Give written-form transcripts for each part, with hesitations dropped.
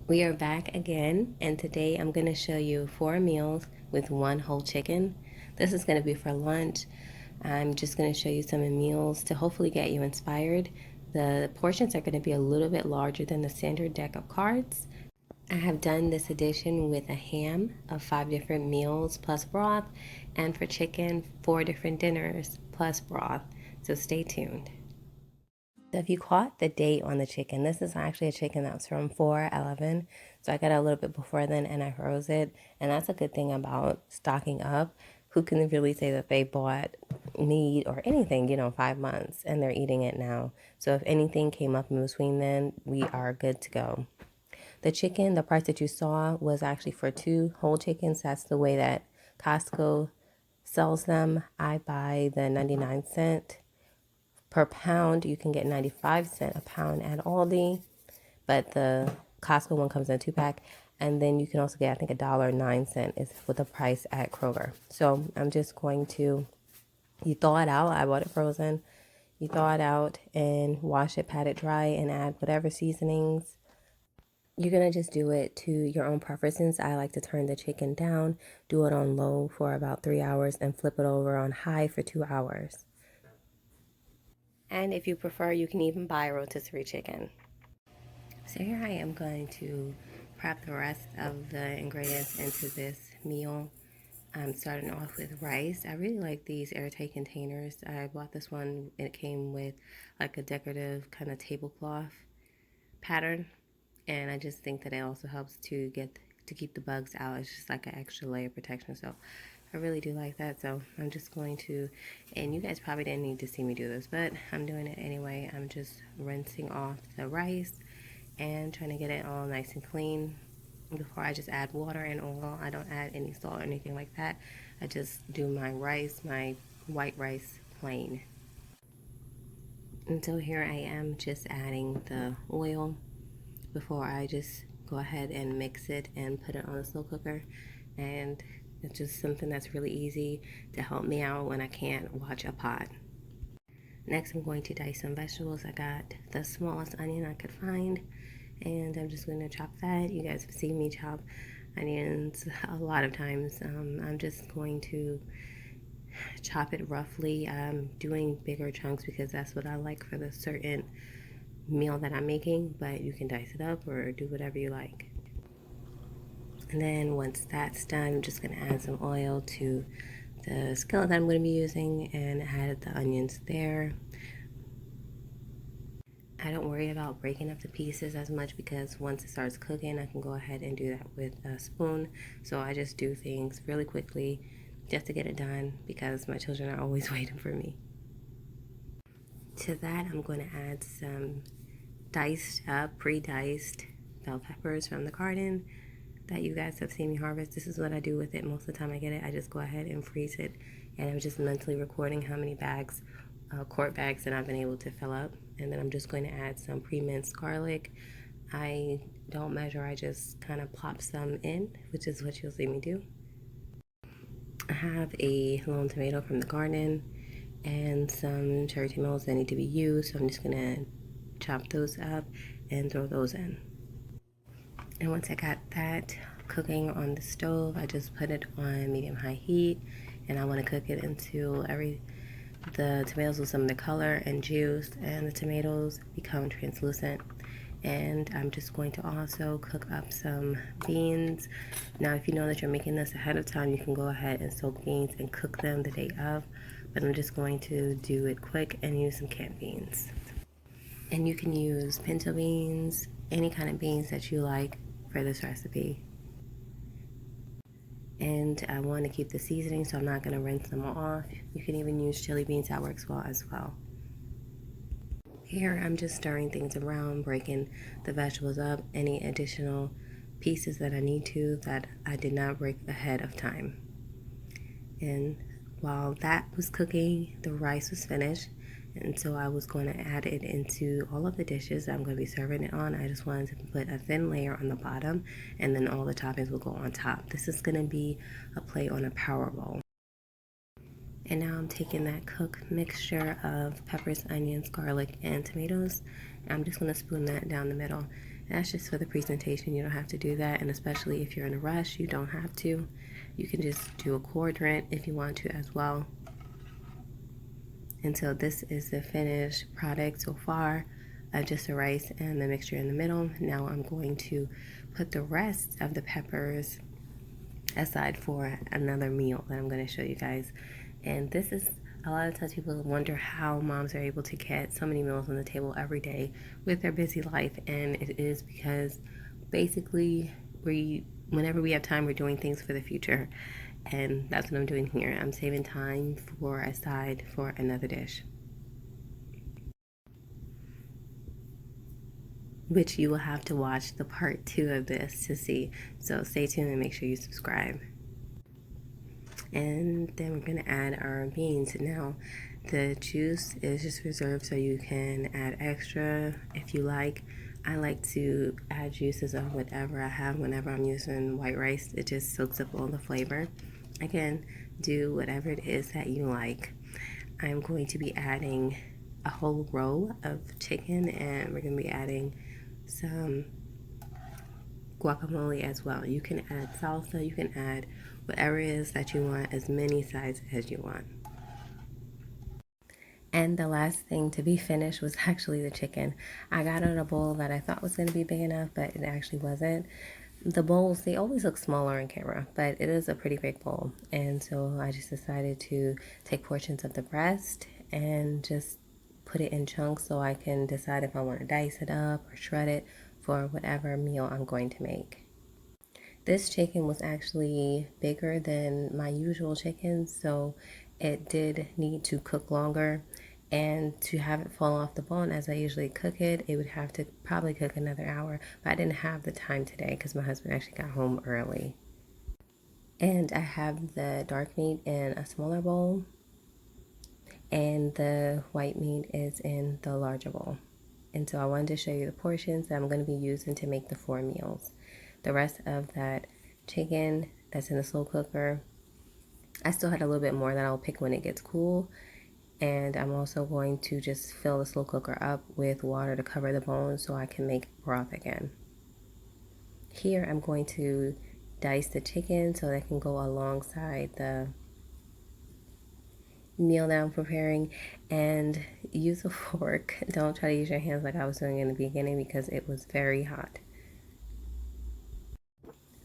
We are back again, and today I'm going to show you 4 meals with one whole chicken. This is going to be for lunch. I'm just going to show you some meals to hopefully get you inspired. The portions are going to be a little bit larger than the standard deck of cards. I have done this edition with a ham of 5 different meals plus broth, and for chicken, 4 different dinners plus broth. So stay tuned. So if you caught the date on the chicken, this is actually a chicken that's from 4/11. So I got it a little bit before then and I froze it. And that's a good thing about stocking up. Who can really say that they bought meat or anything, 5 months and they're eating it now? So if anything came up in between then, we are good to go. The chicken, the price that you saw was actually for 2 whole chickens. That's the way that Costco sells them. I buy the 99 cent per pound. You can get 95 cents a pound at Aldi, but the Costco one comes in a 2 pack. And then you can also get, I think, $1.09 is with the price at Kroger. So I'm just going to, you thaw it out. I bought it frozen. You thaw it out and wash it, pat it dry, and add whatever seasonings. You're going to just do it to your own preferences. I like to turn the chicken down, do it on low for about 3 hours, and flip it over on high for 2 hours. And if you prefer, you can even buy rotisserie chicken. So here I am going to prep the rest of the ingredients into this meal. I'm starting off with rice. I really like these airtight containers. I bought this one. It came with like a decorative kind of tablecloth pattern, and I just think that it also helps to keep the bugs out. It's just like an extra layer of protection. So I really do like that. So I'm just going to, and you guys probably didn't need to see me do this, but I'm doing it anyway. I'm just rinsing off the rice and trying to get it all nice and clean before I just add water and oil. I don't add any salt or anything like that. I just do my rice, my white rice, plain. And so here I am just adding the oil before I just go ahead and mix it and put it on a slow cooker. And it's just something that's really easy to help me out when I can't watch a pot. Next, I'm going to dice some vegetables. I got the smallest onion I could find, and I'm just going to chop that. You guys have seen me chop onions a lot of times. I'm just going to chop it roughly. I'm doing bigger chunks because that's what I like for the certain meal that I'm making, but you can dice it up or do whatever you like. And then once that's done, I'm just going to add some oil to the skillet that I'm going to be using and add the onions there. I don't worry about breaking up the pieces as much because once it starts cooking, I can go ahead and do that with a spoon. So I just do things really quickly just to get it done because my children are always waiting for me. To that, I'm going to add some diced up, pre-diced bell peppers from the garden that you guys have seen me harvest. This is what I do with it most of the time I get it. I just go ahead and freeze it, and I'm just mentally recording how many bags, quart bags, that I've been able to fill up. And then I'm just going to add some pre-minced garlic. I don't measure, I just kind of plop some in, which is what you'll see me do. I have a long tomato from the garden and some cherry tomatoes that need to be used, so I'm just gonna chop those up and throw those in. And once I got that cooking on the stove, I just put it on medium-high heat, and I want to cook it until the tomatoes lose some of the color and juice, and the tomatoes become translucent. And I'm just going to also cook up some beans. Now, if you know that you're making this ahead of time, you can go ahead and soak beans and cook them the day of. But I'm just going to do it quick and use some canned beans. And you can use pinto beans, any kind of beans that you like for this recipe. And I want to keep the seasoning, so I'm not going to rinse them off. You can even use chili beans, that works well as well. Here I'm just stirring things around, breaking the vegetables up, any additional pieces that I need to that I did not break ahead of time. And while that was cooking, the rice was finished, and so I was going to add it into all of the dishes that I'm going to be serving it on. I just wanted to put a thin layer on the bottom, and then all the toppings will go on top. This is going to be a plate on a power bowl. And now I'm taking that cooked mixture of peppers, onions, garlic, and tomatoes. I'm just going to spoon that down the middle. That's just for the presentation. You don't have to do that, and especially if you're in a rush, you don't have to. You can just do a quadrant if you want to as well. And so this is the finished product so far. Just the rice and the mixture in the middle. Now I'm going to put the rest of the peppers aside for another meal that I'm going to show you guys. And this is, a lot of times people wonder how moms are able to get so many meals on the table every day with their busy life, and it is because basically whenever we have time, we're doing things for the future, and that's what I'm doing here. I'm saving time for aside for another dish, which you will have to watch the part 2 of this to see. So stay tuned and make sure you subscribe. And then we're going to add our beans. Now the juice is just reserved so you can add extra if you like. I like to add juices of whatever I have whenever I'm using white rice. It just soaks up all the flavor. Again, do whatever it is that you like. I'm going to be adding a whole row of chicken, and we're going to be adding some guacamole as well. You can add salsa, you can add whatever it is that you want, as many sides as you want. And the last thing to be finished was actually the chicken. I got in a bowl that I thought was going to be big enough, but it actually wasn't. The bowls, they always look smaller on camera, but it is a pretty big bowl. And so I just decided to take portions of the breast and just put it in chunks so I can decide if I want to dice it up or shred it for whatever meal I'm going to make. This chicken was actually bigger than my usual chicken, so it did need to cook longer. And to have it fall off the bone as I usually cook it, it would have to probably cook another hour. But I didn't have the time today because my husband actually got home early. And I have the dark meat in a smaller bowl, and the white meat is in the larger bowl. And so I wanted to show you the portions that I'm going to be using to make the 4 meals. The rest of that chicken that's in the slow cooker, I still had a little bit more that I'll pick when it gets cool. And I'm also going to just fill the slow cooker up with water to cover the bones so I can make broth again. Here I'm going to dice the chicken so that can go alongside the meal that I'm preparing, and use a fork. Don't try to use your hands like I was doing in the beginning because it was very hot.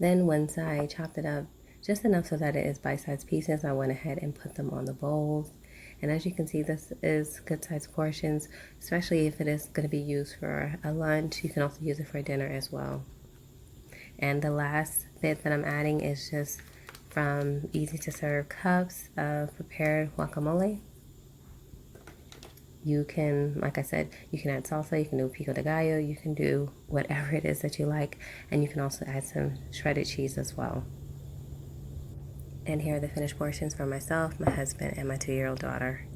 Then once I chopped it up just enough so that it is bite-sized pieces, I went ahead and put them on the bowls. And as you can see, this is good sized portions, especially if it is going to be used for a lunch. You can also use it for dinner as well. And the last bit that I'm adding is just from easy to serve cups of prepared guacamole. You can, like I said, you can add salsa, you can do pico de gallo, you can do whatever it is that you like, and you can also add some shredded cheese as well. And here are the finished portions for myself, my husband, and my 2-year-old daughter.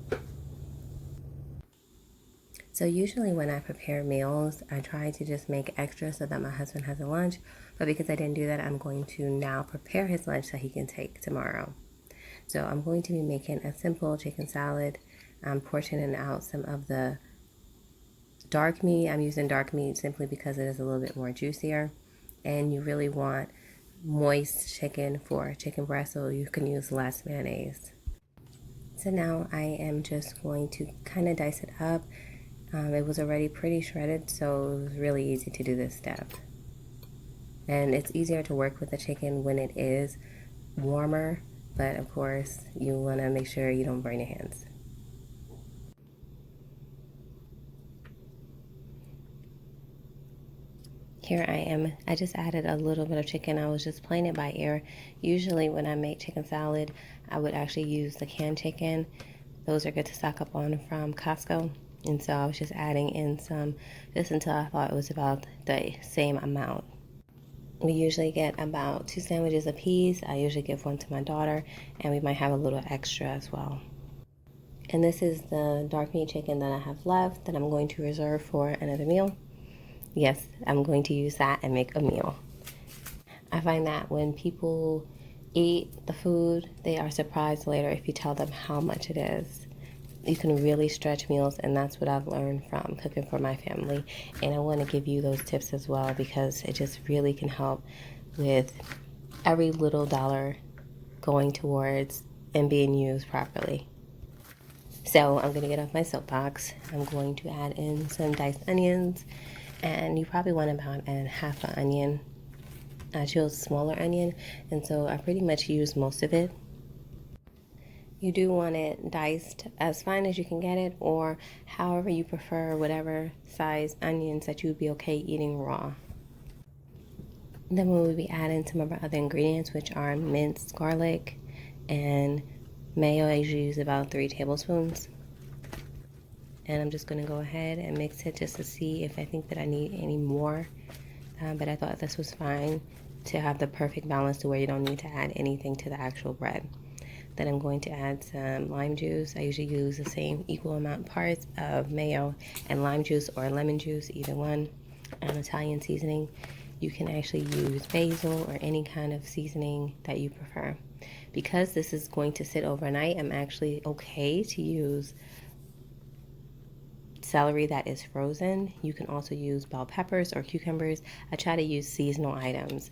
So usually when I prepare meals, I try to just make extra so that my husband has a lunch, but because I didn't do that, I'm going to now prepare his lunch that he can take tomorrow. So I'm going to be making a simple chicken salad. I'm portioning out some of the dark meat. I'm using dark meat simply because it is a little bit more juicier, and you really want moist chicken for chicken breast, so you can use less mayonnaise. So now I am just going to kind of dice it up. It was already pretty shredded, so it was really easy to do this step. And it's easier to work with the chicken when it is warmer, but of course you want to make sure you don't burn your hands. Here I am. I just added a little bit of chicken. I was just playing it by ear. Usually when I make chicken salad, I would actually use the canned chicken. Those are good to stock up on from Costco. And so I was just adding in some just until I thought it was about the same amount. We usually get about 2 sandwiches a piece. I usually give one to my daughter, and we might have a little extra as well. And this is the dark meat chicken that I have left that I'm going to reserve for another meal. Yes, I'm going to use that and make a meal. I find that when people eat the food, they are surprised later if you tell them how much it is. You can really stretch meals, and that's what I've learned from cooking for my family. And I want to give you those tips as well because it just really can help with every little dollar going towards and being used properly. So I'm going to get off my soapbox. I'm going to add in some diced onions, and you probably want about half an onion. I chose a smaller onion, and so I pretty much used most of it. You do want it diced as fine as you can get it, or however you prefer, whatever size onions that you would be okay eating raw. Then we'll be adding some of our other ingredients, which are minced garlic and mayo. I usually use about 3 tablespoons. And I'm just going to go ahead and mix it just to see if I think that I need any more. But I thought this was fine to have the perfect balance to where you don't need to add anything to the actual bread. Then I'm going to add some lime juice. I usually use the same equal amount parts of mayo and lime juice, or lemon juice, either one. Italian seasoning. You can actually use basil or any kind of seasoning that you prefer. Because this is going to sit overnight, I'm actually okay to use celery that is frozen. You can also use bell peppers or cucumbers. I try to use seasonal items.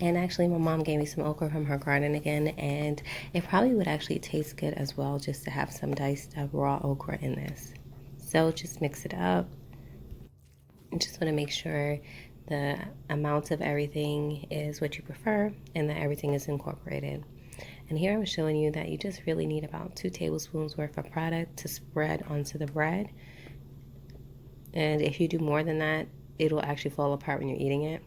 And actually, my mom gave me some okra from her garden again, and it probably would actually taste good as well just to have some diced up raw okra in this. So just mix it up. I just want to make sure the amounts of everything is what you prefer and that everything is incorporated. And here I'm showing you that you just really need about 2 tablespoons worth of product to spread onto the bread. And if you do more than that, it'll actually fall apart when you're eating it.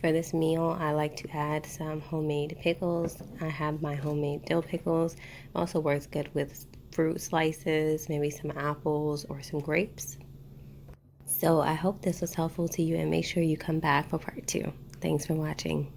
For this meal, I like to add some homemade pickles. I have my homemade dill pickles. Also works good with fruit slices, maybe some apples or some grapes. So I hope this was helpful to you, and make sure you come back for part 2. Thanks for watching.